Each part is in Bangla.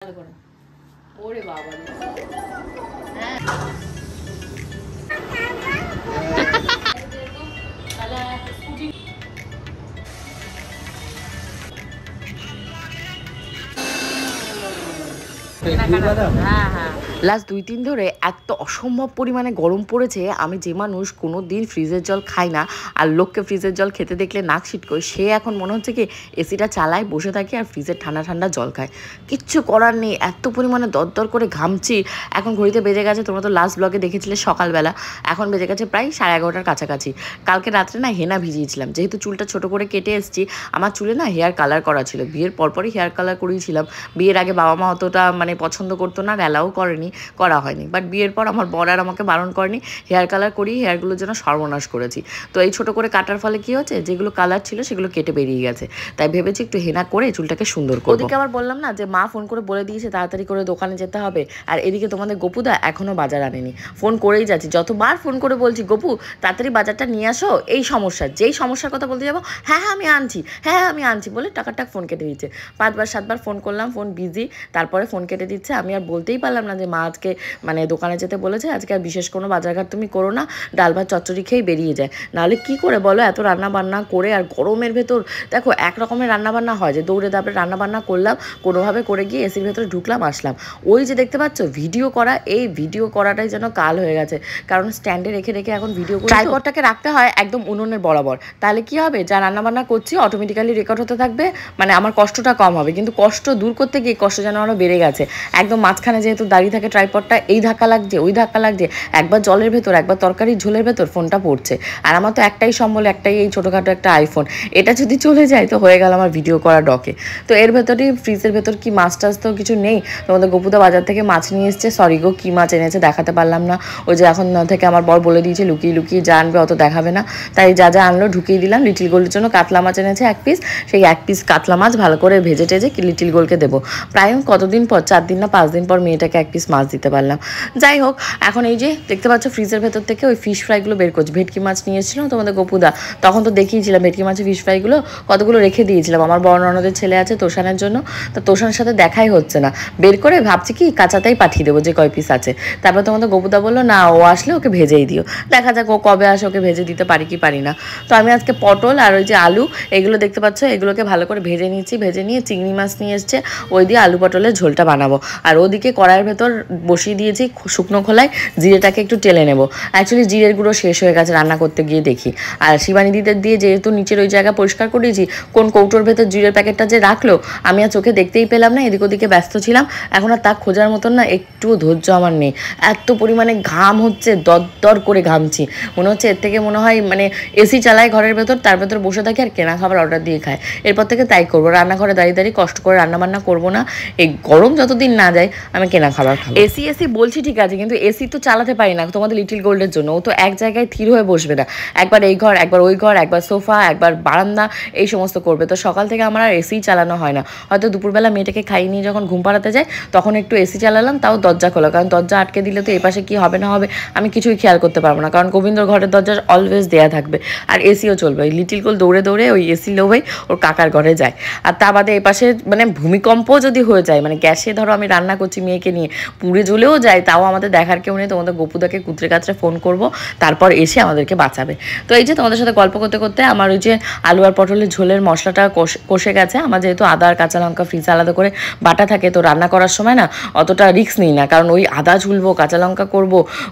ওরে বাবা হ্যাঁ লাস্ট 2-3 ধরে এত অসম্ভব পরিমাণে গরম পড়েছে। আমি যে মানুষ কোনো দিন ফ্রিজের জল খাই না, আর লোককে ফ্রিজের জল খেতে দেখলে নাক ছিটকোয়, সে এখন মনে হচ্ছে কি এসিটা চালায় বসে থাকে আর ফ্রিজের ঠান্ডা ঠান্ডা জল খায়। কিচ্ছু করার নেই, এত পরিমাণে দরদর করে ঘামছি। এখন ঘড়িতে বেজে গেছে, তোমরা তো লাস্ট ব্লগে দেখেছিলে সকালবেলা, এখন বেজে গেছে প্রায় 11:30টার কাছাকাছি। কালকে রাত্রে না হেনা ভিজিয়েছিলাম, যেহেতু চুলটা ছোট করে কেটে এসেছি। আমার চুলে না হেয়ার কালার করা ছিল, বিয়ের পরপরই হেয়ার কালার করিয়েছিলাম। বিয়ের আগে বাবা মা অতটা মানে পছন্দ করতো না, অ্যালাও করা হয়নি, বাট বিয়ের পর আমার বর আর আমাকে বারণ করেনি, হেয়ার কালার করি, হেয়ারগুলোর জন্য সর্বনাশ করেছি। তো এই ছোট করে কাটার ফলে কি হচ্ছে, যেগুলো কালার ছিল সেগুলো কেটে বেরিয়ে গেছে। তাই ভেবেছি একটু হেনা করে চুলটাকে সুন্দর করব। ওদিকে আবার বললাম না যে মা ফোন করে বলে দিয়েছে তাড়াতাড়ি করে দোকানে যেতে হবে, আর এদিকে তোমাদের গপুদা এখনো বাজার আনেনি। ফোন করেই যাচ্ছি, যতবার ফোন করে বলছি গপু তাড়াতাড়ি বাজারটা নিয়ে আসো, এই সমস্যা, যেই সমস্যার কথা বলতে যাবো হ্যাঁ হ্যাঁ আমি আনছি, হ্যাঁ হ্যাঁ আমি আনছি বলে টাকাটা ফোন কেটে দিচ্ছে। 5-7বার ফোন করলাম, ফোন বিজি, তারপরে ফোন কেটে দিচ্ছে। আমি আর বলতেই পারলাম না যে মা আজকে মানে দোকানে যেতে বলেছে, আজকে আর বিশেষ কোনো বাজারঘাট তুমি করো না, ডাল ভাত চচ্চড়ি খেয়ে বেরিয়ে যায়। নাহলে কি করে বলো, এত রান্না বান্না করে আর গরমের ভেতর দেখো এক রকমের রান্নাবান্না হয় যে দৌড়ে দাপড়ে রান্নাবান্না করলাম, কোনোভাবে করে গিয়ে এসির ভেতরে ঢুকলাম আসলাম। ওই যে দেখতে পাচ্ছ ভিডিও করা, এই ভিডিও করাটাই যেন কাল হয়ে গেছে, কারণ স্ট্যান্ডে রেখে রেখে এখন ভিডিও করি। ট্রাইপডটাকে রাখতে হয় একদম উনুনের বরাবর, তাহলে কি হবে, যা রান্নাবান্না করছি অটোমেটিক্যালি রেকর্ড হতে থাকবে, মানে আমার কষ্টটা কম হবে। কিন্তু কষ্ট দূর করতে গিয়ে কষ্ট যেন আরও বেড়ে গেছে। একদম মাঝখানে যেহেতু দাঁড়িয়ে থাকে ট্রাইপডটা, এই ধাক্কা লাগছে ওই ধাক্কা লাগছে, একবার জলের ভেতর একবার তরকারির ঝোলের ভেতর ফোনটা পড়ছে। আর আমার তো একটাই সম্বল, একটাই এই ছোটোখাটো একটা আইফোন, এটা যদি চলে যায় তো হয়ে গেল আমার ভিডিও করা ডকে। তো এর ভেতরেই ফ্রিজের ভেতর কি মাছ টাছ তো কিছু নেই। তোমাদের গপুদা বাজার থেকে মাছ নিয়ে এসছে, সরি গো কী মাছ এনেছে দেখাতে পারলাম না। ওই যে এখন থেকে আমার বর বলে দিয়েছে লুকিয়ে লুকিয়ে যা আনবে অত দেখাবে না, তাই যা যা আনলো ঢুকিয়ে দিলাম। লিটিল গোল্ডের জন্য কাতলা মাছ এনেছে 1 পিস, সেই 1 পিস কাতলা মাছ ভালো করে ভেজে টেজে লিটিল গোল্ডকে দেবো। প্রায় কতদিন পর, 4 দিন না 5 দিন পর মেয়েটাকে 1 পিস মাছ দিতে পারলাম। যাই হোক, এখন এই যে দেখতে পাচ্ছ ফ্রিজের ভেতর থেকে ওই ফিশ ফ্রাইগুলো বের করছি। ভেটকি মাছ নিয়ে এসেছিলাম তোমাদের গপুদা, তখন তো দেখিয়েছিলাম ভেটকি মাছের ফিশ ফ্রাইগুলো কতগুলো রেখে দিয়েছিলাম। আমার বড় ননদের ছেলে আছে তোষানের জন্য, তো তোষানের সাথে দেখাই হচ্ছে না, বের করে ভাবছি কি কাঁচাতেই পাঠিয়ে দেবো যে কয় পিস আছে। তারপর তোমাদের গপুদা বললো না ও আসলে ওকে ভেজেই দিও, দেখা যাক ও কবে আসে, ওকে ভেজে দিতে পারি কি পারি না। তো আমি আজকে পটল আর ওই যে আলু এগুলো দেখতে পাচ্ছ, এগুলোকে ভালো করে ভেজে নিচ্ছি। ভেজে নিয়ে চিংড়ি মাছ নিয়ে এসছে, ওই দিয়ে আলু পটলের ঝোলটা বানাবো। আর ওদিকে কড়াইয়ের ভেতর বসিয়ে দিয়েছি শুকনো খোলায়, জিরেটাকে একটু টেলে নেবো। অ্যাকচুয়ালি জিরের গুঁড়ো শেষ হয়ে গেছে রান্না করতে গিয়ে দেখি, আর শিবানী দিদের দিয়ে যেহেতু নিচের ওই জায়গা পরিষ্কার করেছি, কোন কৌটোর ভেতর জিরের প্যাকেটটা যে রাখলো আমি আর চোখে দেখতেই পেলাম না, এদিক ওদিকে ব্যস্ত ছিলাম। এখন আর তা খোঁজার মতন না একটুও ধৈর্য আমার নেই, এত পরিমাণে ঘাম হচ্ছে, দর করে ঘামছি। মনে হচ্ছে এর থেকে মনে হয় মানে এসি চালায় ঘরের ভেতর, তার ভেতর বসে থাকি আর কেনা খাবার অর্ডার দিয়ে খায়। এরপর থেকে তাই করবো, রান্নাঘরে দাঁড়িয়ে দাঁড়িয়ে কষ্ট করে রান্নাবান্না করবো না। এই গরম যতদিন না যায় আমি কেনা খাবার খাবো। এসি এসি বলছি ঠিক আছে, কিন্তু এসি তো চালাতে পারি না তোমাদের লিটিল গোল্ডের জন্য, ও তো এক জায়গায় থির হয়ে বসবে না, একবার এই ঘর একবার ওই ঘর, একবার সোফা একবার বারান্দা, এই সমস্ত করবে। তো সকাল থেকে আমার আর এসি চালানো হয় না। হয়তো দুপুরবেলা মেয়েটাকে খাইয়ে নিয়ে যখন ঘুম পাড়াতে যায় তখন একটু এসি চালালাম, তাও দরজা খোলা, কারণ দরজা আটকে দিলে তো এপাশে কি হবে না হবে আমি কিছুই খেয়াল করতে পারবো না, কারণ গোবিন্দর ঘরের দরজা অলওয়েজ দেয়া থাকবে আর এসিও চলবে। ওই লিটিল গোল্ড দৌড়ে দৌড়ে ওই এসি লোভেই ওর কাকার ঘরে যায়। আর তা বাদে এপাশে মানে ভূমিকম্প যদি হয়ে যায়, মানে গ্যাসে ধরো আমি রান্না করছি মেয়েকে নিয়ে, পুড়ে জ্বলেও যায়, তাও আমাদের দেখার কেউ নেই। তোমাদের গপুদাকে কুতরে কাতরে ফোন করব, তারপর এসে আমাদেরকে বাঁচাবে। তো এই যে তোমাদের সাথে গল্প করতে করতে আমার ওই যে আলু আর পটলের ঝোলের মশলাটা কষে গেছে। আমার যেহেতু আদা আর কাঁচা লঙ্কা ফ্রিজে আলাদা করে বাটা থাকে, তো রান্না করার সময় না অতটা রিস্ক নিই না, কারণ ওই আদা ঝুলবো কাঁচা লঙ্কা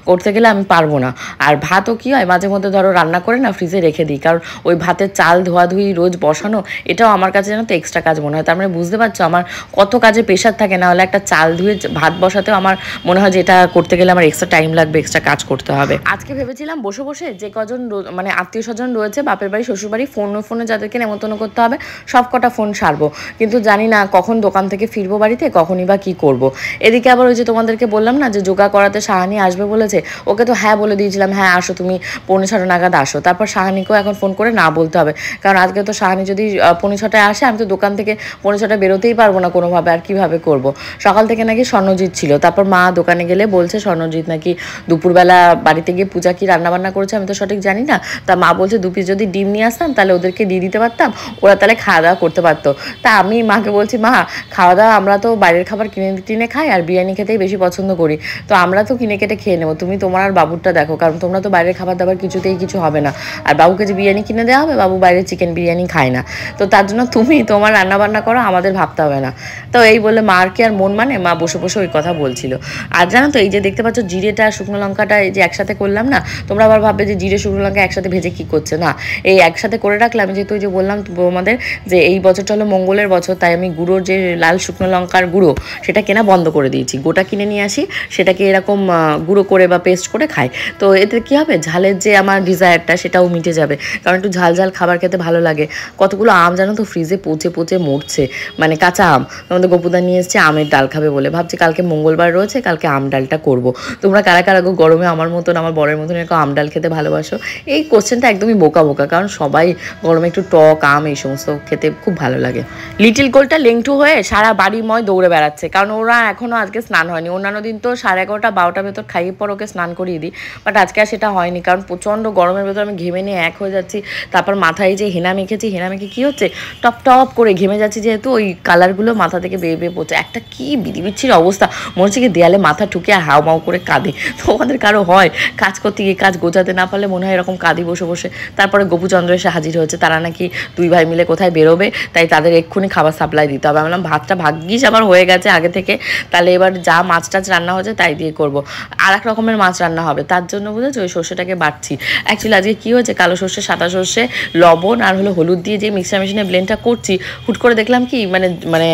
করতে গেলে আমি পারবো না। আর ভাতও কি হয় মাঝে মধ্যে ধরো রান্না করে না ফ্রিজে রেখে দিই, কারণ ওই ভাতের চাল ধোয়াধুয়ি রোজ বসানো এটাও আমার কাছে যেন তো এক্সট্রা কাজ মনে হয়। তার মানে বুঝতে পারছো আমার কত কাজে প্রেশার থাকে, না হলে একটা চাল ধুয়ে ভাত বসাতেও আমার মনে হয় যে এটা করতে গেলে আমার এক্সট্রা টাইম লাগবে, এক্সট্রা কাজ করতে হবে। আজকে ভেবেছিলাম বসে বসে যে কজন মানে আত্মীয় স্বজন রয়েছে বাপের বাড়ি শ্বশুর বাড়ি, ফোনে যাদেরকে নেমন্তন্ন করতে হবে সব কটা ফোন সারবো, কিন্তু জানি না কখন দোকান থেকে ফিরবো বাড়িতে, কখনই বা কী করব। এদিকে আবার ওই যে তোমাদেরকে বললাম না যে যোগা করাতে সাহানি আসবে বলেছে, ওকে তো হ্যাঁ বলে দিয়েছিলাম, হ্যাঁ আসো তুমি 5:45 নাগাদ আসো। তারপর সাহানিকেও এখন ফোন করে না বলতে হবে, কারণ আজকে তো সাহানি যদি 5:45 আসে আমি তো দোকান থেকে 5:45 বেরোতেই পারবো না কোনোভাবে, আর কীভাবে করবো। সকাল থেকে নাকি স্বর্ণজিৎ ছিল, তারপর মা দোকানে গেলে বলছে স্বর্ণজিৎ নাকি দুপুরবেলা বাড়িতে গিয়ে পূজা কি রান্নাবান্না করেছে, আমি তো সঠিক জানি না। তা মা বলছে 2 পিস যদি ডিম নিয়ে আসতাম তাহলে ওদেরকে দিয়ে দিতে পারতাম, ওরা তাহলে খাওয়া দাওয়া করতে পারতো। তা আমি মাকে বলছি, মা খাওয়া দাওয়া আমরা তো বাইরের খাবার কিনে টিনে খাই আর বিরিয়ানি খেতেই বেশি পছন্দ করি, তো আমরা তো কিনে কেটে খেয়ে নেবো, তুমি তোমার আর বাবুরটা দেখো, কারণ তোমরা তো বাইরের খাবার দাবার কিছুতেই কিছু হবে না। আর বাবুকে যে বিরিয়ানি কিনে দেওয়া হবে, বাবু বাইরে চিকেন বিরিয়ানি খায় না, তো তার জন্য তুমি তোমার রান্নাবান্না করো, আমাদের ভাবতে হবে না। তো এই বলে মার কি আর মন মানে, মা বসে বসে ওই কথা বলছিল। আর জানো তো এই যে দেখতে পাচ্ছ জিরেটা শুকনো লঙ্কাটা এই যে একসাথে করলাম না, তোমরা আবার ভাববে যে জিরে শুকনো লঙ্কা একসাথে ভেজে কি করছে, না এই একসাথে করে রাখলাম, যেহেতু ওই যে বললাম আমাদের যে এই বছরটা হলো মঙ্গলের বছর, তাই আমি গুঁড়োর যে লাল শুকনো লঙ্কার গুঁড়ো সেটা কেনা বন্ধ করে দিয়েছি, গোটা কিনে নিয়ে আসি, সেটাকে এরকম গুঁড়ো করে বা পেস্ট করে খাই। তো এতে কী হবে, ঝালের যে আমার ডিজায়ারটা সেটাও মিটে যাবে, কারণ একটু ঝাল ঝাল খাবার খেতে ভালো লাগে। কতগুলো আম জানো তো ফ্রিজে পচে পচে মরছে, মানে কাঁচা আম। আমাদের গোপুদা নিয়ে এসছে আমের ডাল খাবে বলে, ভাবছি কালকে মঙ্গলবার রয়েছে, কালকে আম ডালটা করবো। তোমরা কারা কারা গরমে আমার মতন আমার বরের মতন এরকম আম ডাল খেতে ভালোবাসো? এই কোশ্চেনটা একদমই বোকা বোকা, কারণ সবাই গরমে একটু টক আম এই সমস্ত খেতে খুব ভালো লাগে। লিটিল গোলটা লেংটু হয়ে সারা বাড়িময় দৌড়ে বেড়াচ্ছে, কারণ ওরা এখনও আজকে স্নান হয়নি। অন্যান্য দিন তো 11:30 12টার ভেতর খাইয়ে পর ওকে স্নান করিয়ে দিই, বাট আজকে আর সেটা হয়নি, কারণ প্রচণ্ড গরমের ভেতর আমি ঘেমে নিয়ে এক হয়ে যাচ্ছি। তারপর মাথায় যে হেনা মেখেছি, হেনা মেখে কী হচ্ছে, টপ টপ করে ঘেমে যাচ্ছি, যেহেতু ওই কালারগুলো মাথা থেকে বেয়ে বেয়ে পড়ছে। একটা কি বিচ্ছির অবস্থা, মনে হচ্ছে কি দেয়ালে মাথা ঠুকে আর হাও মাও করে কাঁদে। তো আমাদের কারো হয় কাজ করতে গিয়ে কাজ গোছাতে না পারলে মনে হয় এরকম কাঁদি বসে বসে। তারপরে গোপুচন্দ্র এসে হাজির হয়েছে, তারা নাকি 2 ভাই মিলে কোথায় বেরোবে, তাই তাদের এক্ষুনি খাবার সাপ্লাই দিতে হবে। আমি বললাম ভাতটা ভাগ্যিস আমার হয়ে গেছে আগে থেকে, তাহলে এবার যা মাছ টাছ রান্না হয়েছে তাই দিয়ে করবো। আর এক রকমের মাছ রান্না হবে, তার জন্য বুঝেছো ওই সর্ষেটাকে বাটছি। অ্যাকচুয়ালি আজকে কী হয়েছে, কালো সর্ষে সাদা সর্ষে লবণ আর হলো হলুদ দিয়ে যে মিক্সার মেশিনে ব্লেন্ডটা করছি, হুট করে দেখলাম কি মানে মানে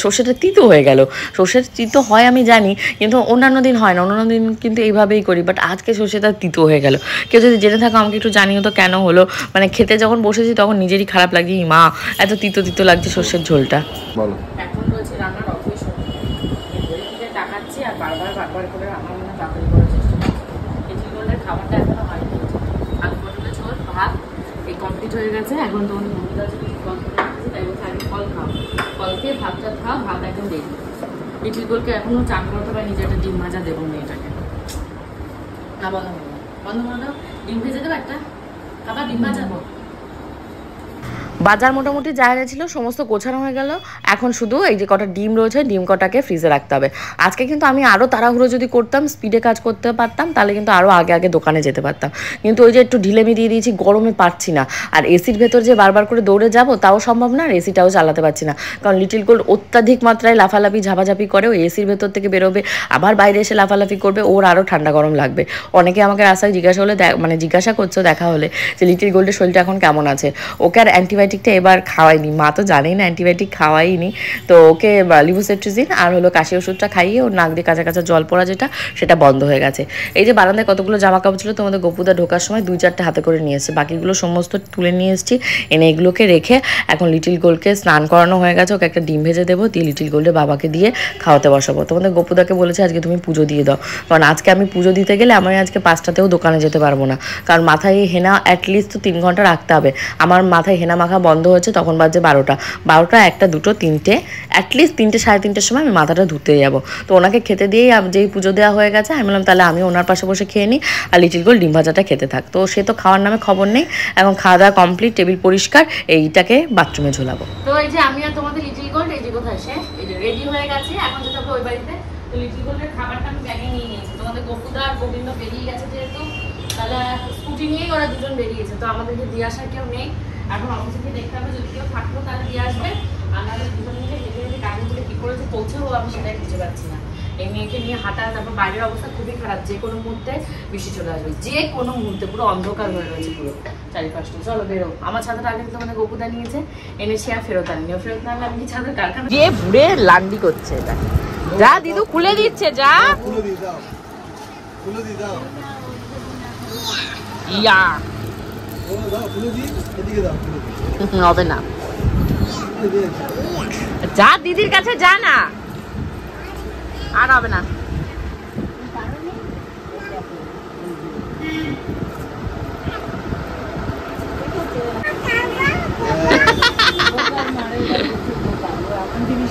সর্ষেটা তিতো হয়ে গেল। সর্ষের তিতো হয় আমি জানি, কিন্তু অন্যান্য দিন হয় না, অন্যান্য দিন কিন্তু এইভাবেই করি, বাট আজকে সর্ষেটা তিতো হয়ে গেল। কেউ যদি জেনে থাকো আমাকে একটু জানিও তো কেন হলো, মানে খেতে যখন বসেছি তখন নিজেরই খারাপ লাগে, মা এত তিতো তিতো লাগছে সর্ষের ঝোলটা। এখন রয়েছে রান্নার অফিস, তাকাচ্ছি আর বারবার করে আমার মনে তাড়াতাড়ি করার চেষ্টা করছি। এই ঝোলের খাবারটা এখনো হয়নি, আলু পটলের ঝোল ভাত এই কমপ্লিট হয়ে গেছে। এখন তোমাদের মহিলা যদি কল করে রাখছি, তাই বলছে আগে ফল খাও, ফল খেয়ে ভাতটা খাও, ভাত একদম রেডি। লিটিল গোলকে এখনও চান করতে পারি, নিজে একটা ডিম ভাজা দেবো মেয়েটাকে। না বন্ধ বন্ধ ডিম ভেজে দেবো একটা, খাবার ডিম ভাজাবো। বাজার মোটামুটি জায়গা ছিল, সমস্ত গোছানো হয়ে গেল। এখন শুধু এই যে কটা ডিম রয়েছে, ডিম কটাকে ফ্রিজে রাখতে হবে। আজকে কিন্তু আমি আরও তাড়াহুড়ো যদি করতাম, স্পিডে কাজ করতে পারতাম, তাহলে কিন্তু আরও আগে আগে দোকানে যেতে পারতাম। কিন্তু ওই যে একটু ঢিলেমি দিয়ে দিয়েছি, গরমে পারছি না। আর এসির ভেতর যে বারবার করে দৌড়ে যাব তাও সম্ভব না, আর এসিটাও চালাতে পারছি না, কারণ লিটিল গোল্ড অত্যাধিক মাত্রায় লাফালাফি ঝাপাঝাপি করে। ওই এসির ভেতর থেকে বেরোবে, আবার বাইরে এসে লাফালাফি করবে, ওর আরও ঠান্ডা গরম লাগবে। অনেকে আমাকে রাস্তায় জিজ্ঞাসা করছো দেখা হলে যে লিটিল গোল্ডের শরীরটা এখন কেমন আছে। ওকে আর অ্যান্টিবায়োটিকটা এবার খাওয়াইনি, মা তো জানেই না অ্যান্টিবায়োটিক খাওয়াইনি, তো ওকে লিভোসেট্রিজিন আর হলো কাশি ওষুধটা খাইয়ে ওর নাক দিয়ে কাঁচা কাঁচা জল পড়া যেটা, সেটা বন্ধ হয়ে গেছে। এই যে বারান্দায় কতগুলো জামা কাপড় ছিল, তোমাদের গোপুদা ঢোকার সময় 2-4টে হাতে করে নিয়ে এসেছে, বাকিগুলো সমস্ত তুলে নিয়ে এসেছি, এনে এগুলোকে রেখে এখন লিটিল গোল্ডকে স্নান করানো হয়ে গেছে, ওকে একটা ডিম ভেজে দেবো, দিয়ে লিটিল গোল্ডের বাবাকে দিয়ে খাওয়াতে বসাবো। তোমাদের গোপুদাকে বলেছে আজকে তুমি পুজো দিয়ে দাও, কারণ আজকে আমি পুজো দিতে গেলে আমি আজকে 5টাতেও দোকানে যেতে পারবো না, কারণ মাথায় হেনা অ্যাটলিস্ট তো 3 ঘন্টা রাখতে হবে। আমার মাথায় হেনা মাখা বন্ধ হয়েছে, তখন বাজে 12টা, 1টা 2টো 3টে, অ্যাটলিস্ট 3টে 3:30টার সময় আমি মাথাটা ধুতে যাবো। তো ওনাকে খেতে দিয়েই যেই পুজো দেওয়া হয়ে গেছে, আমি বললাম তাহলে আমি ওনার পাশে বসে খেয়ে নিই, আর লিটিল গোল্ড ডিম ভাজাটা খেতে থাক। তো সে তো খাওয়ার নামে খবর নেই, এখন খাওয়া দাওয়া কমপ্লিট, টেবিল পরিষ্কার, এইটাকে বাথরুমে ঝোলাবো। তো এই যে আমি আর তোমাদের লিটিল গোল্ড এই যে কোথায় সে এই যে রেডি হয়ে গেছে, এখন যেতে হবে ওই বাড়িতে। তো লিটিল গোল্ডের খাবারটা আমি ব্যাগে নিয়ে নিয়েছি, তোমাদের গোপুদা আর গোবিন্দ বেরিয়ে গেছে যেহেতু, তাহলে স্কুটি নিয়েই ওরা দুজন বেরিয়েছে, তো আমাদেরকে দিয়ে আসার কেউ নেই। এখন অফিস থেকে দেখতে হবে, যদি কেউ থাকলো তাহলে দিয়ে আসবে, আর নাহলে দুজন মিলে হেঁটে হেঁটে কাজগুলো কী করেছে পৌঁছেও আমি সেটাই বুঝতে পারছি না। এই মেয়েকে নিয়ে হাঁটা, তারপর বাইরের অবস্থা খুবই খারাপ, যে কোনো মুহূর্তে বৃষ্টি চলে আসবে, যে কোনো মুহূর্তে, পুরো অন্ধকার হয়ে রয়েছে পুরো চারিপাশটা। চলো বেরো, আমার ছাতাটা আগে তো মানে গোপুদা নিয়েছে, এনেছি আর ফেরত আনিনি, ফেরত না আনলে আমি ছাদের কারখানা যে ঘুরে লান্ডি করছে। এটা যা দিদু খুলে দিচ্ছে, যা ইয়া হবে না, যা দিদির কাছে যা না, আর হবে না।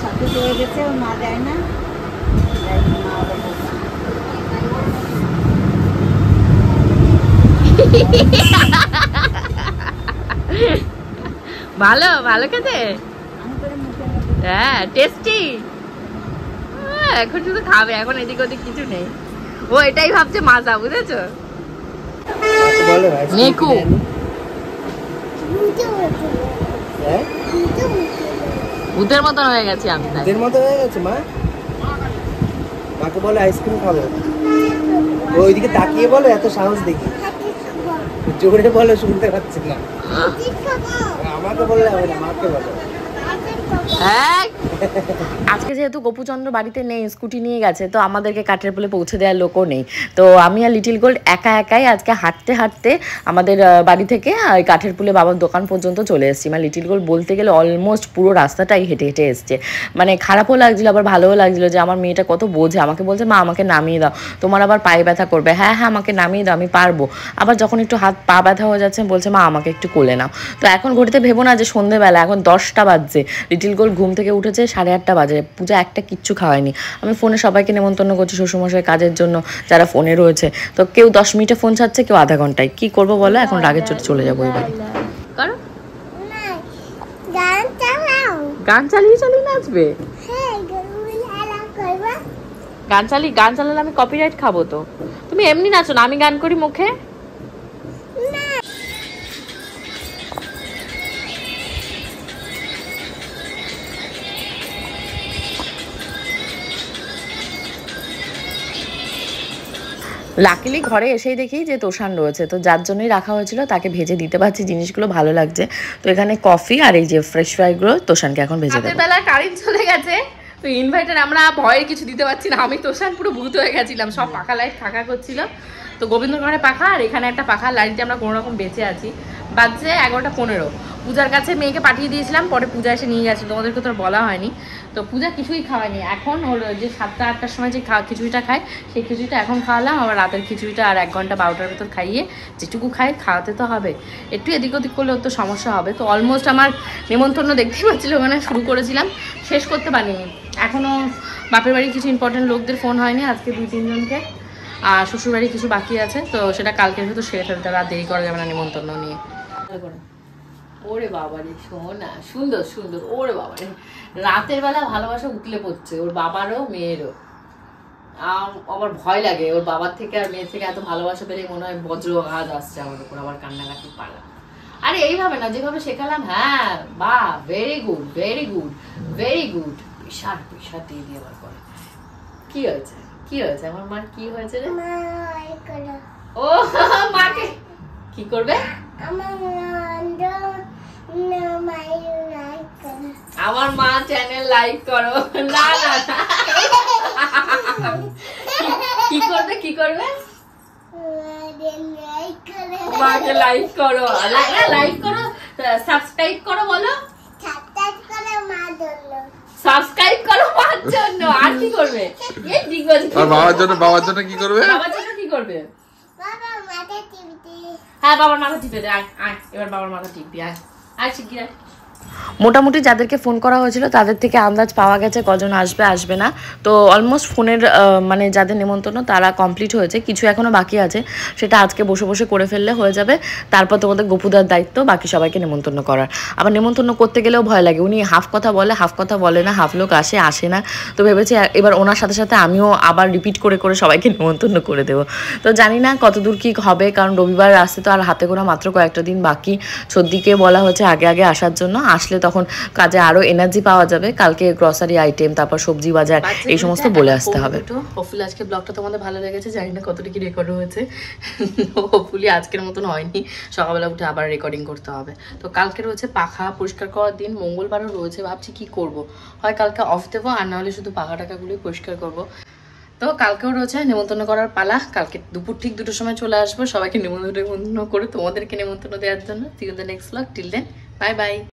সাথে চলে গেছে, মা দেয় না। ভালো ভালো খেতে, হ্যাঁ টেস্টি। এখন শুধু খাবে, এখন এদিক ওদিক কিছু নেই। ও এটাই ভাবছে মাজা, বুঝেছো? নেকু ভূতের মতন হয়ে গেছে আমি। ভূতের মতন হয়ে গেছে মা? মাকে বলে আইসক্রিম খাবো, ওইদিকে তাকিয়ে বলো, এত সাহস দেখি। জোরে বলো, শুনতে পাচ্ছি না। আমাকে বললে হবে না, মাকে বলো। আজকে যেহেতু গোপুচন্দ্র বাড়িতে নেই, স্কুটি নিয়ে গেছে, তো আমাদেরকে কাঠের পুলে পৌঁছে দেওয়ার লোকও নেই। তো আমি আর লিটিল গোল্ড একা একাই আজকে হাঁটতে হাঁটতে আমাদের বাড়ি থেকে কাঠের পুলে বাবার দোকান পর্যন্ত চলে এসেছি। মানে লিটিল গোল্ড বলতে গেলে অলমোস্ট পুরো রাস্তাটাই হেঁটে হেঁটে এসছে। মানে খারাপও লাগছিল, আবার ভালোও লাগছিল যে আমার মেয়েটা কত বোঝে। আমাকে বলছে মা আমাকে নামিয়ে দাও, তোমার আবার পায়ে ব্যথা করবে। হ্যাঁ হ্যাঁ আমাকে নামিয়ে দাও, আমি পারবো। আবার যখন একটু হাত পা ব্যথা হয়ে যাচ্ছে বলছে মা আমাকে একটু কোলে নাও। তো এখন ঘড়িতে ভেবো না যে সন্ধ্যেবেলা, এখন 10টা বাজছে। লিটিল গোল্ড ঘুম থেকে উঠেছে 8:30 বাজে, পূজা একটা কিচ্ছু খাওয়ায়নি। আমি ফোনে সবাইকে নেমন্তন্ন করছি শ্বশুরমশাই কাজের জন্য, যারা ফোনে রয়েছে। তো কেউ 10 মিনিটে ফোন ছাড়ছে, কেউ আধা ঘন্টায়। কি করবো বলো, এখন রাগের চোটে চলে যাবো ওই বাড়ি। করো গান চালিয়ে চালিয়ে নাচবে? গান চালালে আমি কপিরাইট খাবো। তো তুমি এমনি নাচো না, আমি গান করি মুখে। লাকিলি ঘরে এসেই দেখি যে তোষান রয়েছে, তো যার জন্যই রাখা হয়েছিল তাকে ভেজে দিতে পারছি। জিনিসগুলো ভালো লাগছে। তো এখানে কফি আর এই যে ফ্রেশ ফ্রাইগুলো তোষানকে এখন ভেজে দেবো। বেলা কারেন্ট চলে গেছে, তো ইনভার্টার আমরা ভয়ে কিছু দিতে পারছি না। আমি তোষান পুরো ভূত হয়ে গেছিলাম, সব পাখা লাইট থাকা করছিল। তো গোবিন্দ ঘরে পাখা আর এখানে একটা পাখা লাইটে আমরা কোনো রকম বেঁচে আছি। বাজছে 11:15। পূজার কাছে মেয়েকে পাঠিয়ে দিয়েছিলাম, পরে পূজা এসে নিয়ে গেছে, তোমাদেরকে তো আর বলা হয়নি। তো পূজা কিছুই খাওয়ায়নি। এখন ওর যে 7টা-8টার সময় যে খিচুড়িটা খায়, সেই খিচুড়িটা এখন খাওয়ালাম। আবার রাতের খিচুড়িটা আর 1 ঘন্টা 12টার ভেতর খাইয়ে যেটুকু খায় খাওয়াতে তো হবে। একটু এদিক ওদিক করলে ওর তো সমস্যা হবে। তো অলমোস্ট আমার নেমন্তন্ন দেখতেই পাচ্ছিল, মানে শুরু করেছিলাম, শেষ করতে পারিনি। এখনও বাপের বাড়ির কিছু ইম্পর্টেন্ট লোকদের ফোন হয়নি, আজকে 2-3 জনকে। আর শ্বশুরবাড়ি কিছু বাকি আছে, তো সেটা কালকের ভেতর সেরে ফেলতে হবে, আর দেরি করা যাবে না নেমন্তন্ন নিয়ে। ওরে বাবারে সোনা, সুন্দর সুন্দর। ওরে বাবারে রাতের বেলা ভালোবাসা উতলে পড়ছে ওর বাবারও মেয়েরও। আবার ভয় লাগে, ওর বাবার থেকে আর মেয়ের থেকে এত ভালোবাসা পেলে মনে হয় বজ্র আঘাত আসছে আমার উপর, আবার কান্নাকাটি পালা। আরে এইভাবে না, যেভাবে শেখালাম, হ্যাঁ বাহ, very good very good very good. বিশাল বিশাল দিয়ে দিয়ে আবার করে। কি হয়েছে কি হয়েছে আমার মার, কি হয়েছে রে? ও মাকে কি করবে? আমার মা চ্যানেল লাইক করো। না না কি করবে কি করবে? মাকে লাইক করো, লাইক করো, সাবস্ক্রাইব করো। বলো সাবস্ক্রাইব করো মার জন্য। আর কি করবে? আর বাবার জন্য কি করবে? বাবার জন্য কি করবে? হ্যাঁ বাবার মাথা টিপে দে। আয় আয়, এবার বাবার মাথা টিপবি। আয় আয় শিগগির আয়। মোটামুটি যাদেরকে ফোন করা হয়েছিল তাদের থেকে আন্দাজ পাওয়া গেছে কজন আসবে আসবে না। তো অলমোস্ট ফোনের মানে যাদের নেমন্তন্ন তারা কমপ্লিট হয়েছে, কিছু এখনও বাকি আছে, সেটা আজকে বসে বসে করে ফেললে হয়ে যাবে। তারপর তোমাদের গোপুদার দায়িত্ব বাকি সবাইকে নেমন্তন্ন করার। আবার নেমন্তন্ন করতে গেলেও ভয় লাগে, উনি হাফ কথা বলে হাফ কথা বলে না, হাফ লোক আসে আসে না। তো ভেবেছি এবার ওনার সাথে সাথে আমিও আবার রিপিট করে করে সবাইকে নেমন্তন্ন করে দেবো। তো জানি না কতদূর কী হবে, কারণ রবিবার আসতে তো আর হাতে গোনা মাত্র কয়েকটা দিন বাকি। সর্দিকে বলা হচ্ছে আগে আগে আসার জন্য, আসলে তখন কাজে আরো এনার্জি পাওয়া যাবে। কালকে গ্রসারি আইটেম, তারপর সবজি বাজার, এই সমস্ত বলে আসতে হবে। হোপফুলি আজকে ব্লগটা তোমাদের ভালো লেগেছে, জানি না কতটুকু রেকর্ড হয়েছে। হোপফুলি আজকের মতন হয়নি, সকালবেলা উঠে আবার রেকর্ডিং করতে হবে। তো কালকে রয়েছে পাখা পরিষ্কার করার দিন, মঙ্গলবারও রয়েছে। ভাবছি কি করব, হয় কালকে অফ দেবো, আর নাহলে শুধু পাখা টাকাগুলোই পরিষ্কার করবো। তো কালকেও রয়েছে নেমন্তন্ন করার পালা। কালকে দুপুর ঠিক 2টোর সময় চলে আসবো সবাইকে নেমন্তন্ন করে, তোমাদেরকে নেমন্তন্ন দেওয়ার জন্য। See you in the next vlog. Till then, bye bye.